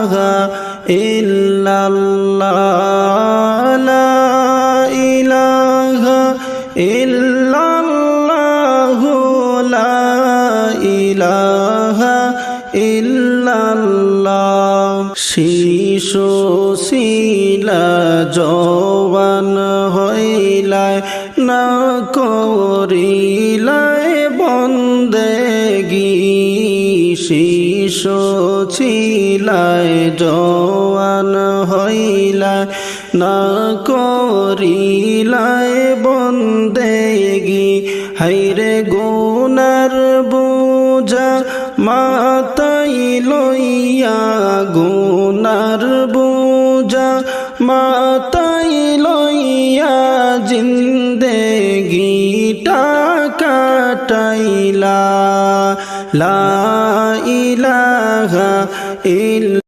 ইলাহা ইল্লাল্লাহ লা ইলাহা ইল্লাল্লাহ লা ইলাহা ইল্লাল্লাহ শিশু ছিলা জওয়ান হইলাই না করিলাই বন্দেগি শিশু ছিলাই জওয়ান হইলাই না করিলাই বন্দেগি হাইরে গুনার বোঝা মাথায় লইয়া গুনার বোঝা মাথায় লইয়া জিন্দেগিটা কাটাইলা লা ইলাহা ইল্লাল্লাহ